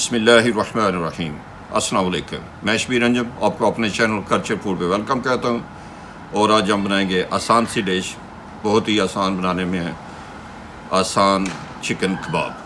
बिस्मिल्लाहिर्रहमानिर्रहीम। अस्सलाम वालेकुम। मैं शबीर अंजम आपको अपने चैनल कल्चर फूड पे वेलकम कहता हूँ। और आज हम बनाएंगे आसान सी डिश, बहुत ही आसान बनाने में है, आसान चिकन कबाब।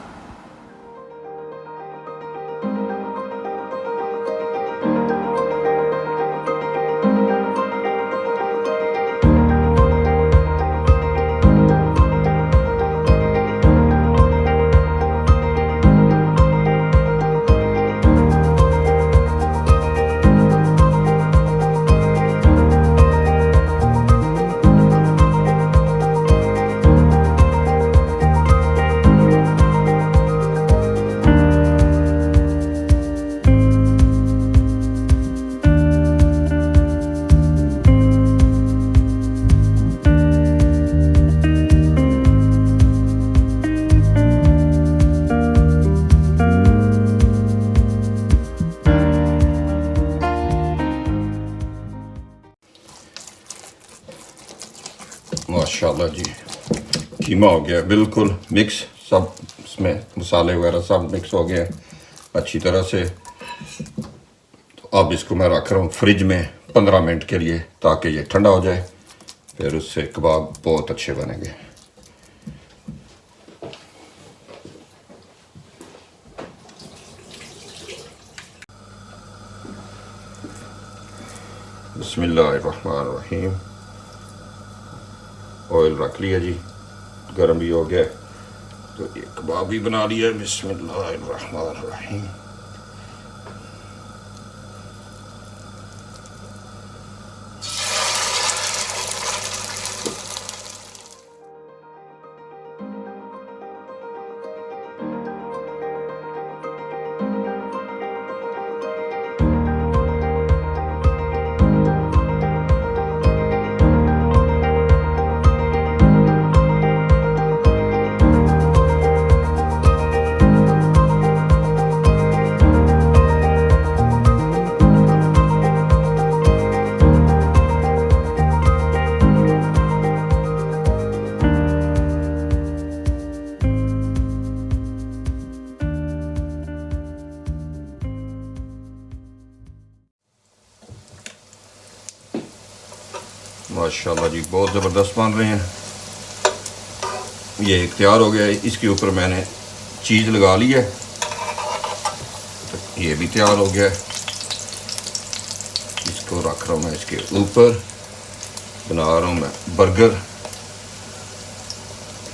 माशाल्लाह जी, कीमा हो गया बिल्कुल मिक्स, सब इसमें मसाले वगैरह सब मिक्स हो गए अच्छी तरह से। तो अब इसको मैं रख रहा हूँ फ्रिज में 15 मिनट के लिए, ताकि ये ठंडा हो जाए, फिर उससे कबाब बहुत अच्छे बनेंगे। बिस्मिल्लाहिर्रहमानिर्रहीम। ऑयल रख लिया जी, गर्म भी हो गया, तो ये कबाब भी बना लिया। बिस्मिल्लाहिर्रहमानिर्रहीम। माशाल्लाह जी, बहुत ज़बरदस्त बन रहे हैं। ये एक तैयार हो गया है, इसके ऊपर मैंने चीज़ लगा ली है, तो ये भी तैयार हो गया है। इसको रख रहा हूँ मैं इसके ऊपर, बना रहा हूँ मैं बर्गर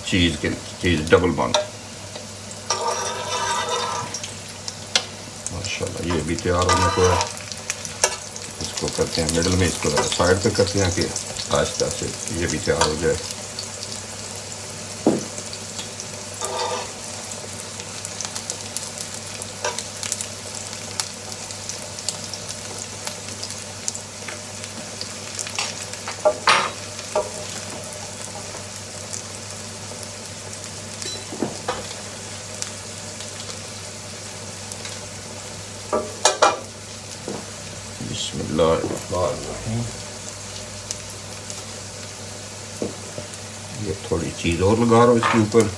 चीज़ डबल बन। माशाल्लाह ये भी तैयार होने को है। इसको करते हैं मिडल में, इसको साइड पे करते हैं कि आहिस्ता से ये भी तैयार हो जाए। बिस्मिल्लाहिर्रहमानिर्रहीम। ये थोड़ी चीज़ और लगा रहा हूँ इसके ऊपर।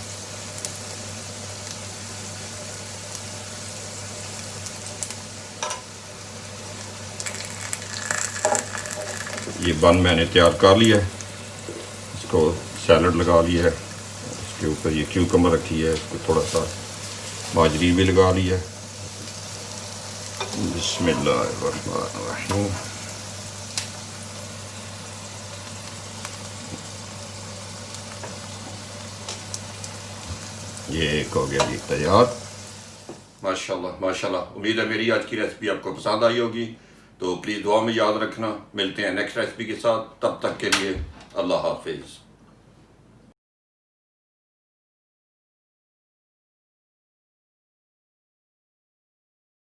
ये बन मैंने तैयार कर लिया है, इसको सैलड लगा लिया है, इसके ऊपर ये क्यूकम्बर रखी है, इसको थोड़ा सा माजरीन भी लगा लिया है। बिस्मिल्लाहिर्रहमानिर्रहीम। ये एक हो गया जी तैयार। माशाल्लाह माशाल्लाह। उम्मीद है मेरी आज की रेसिपी आपको पसंद आई होगी, तो प्लीज़ दुआ में याद रखना। मिलते हैं नेक्स्ट रेसिपी के साथ, तब तक के लिए अल्लाह हाफिज़।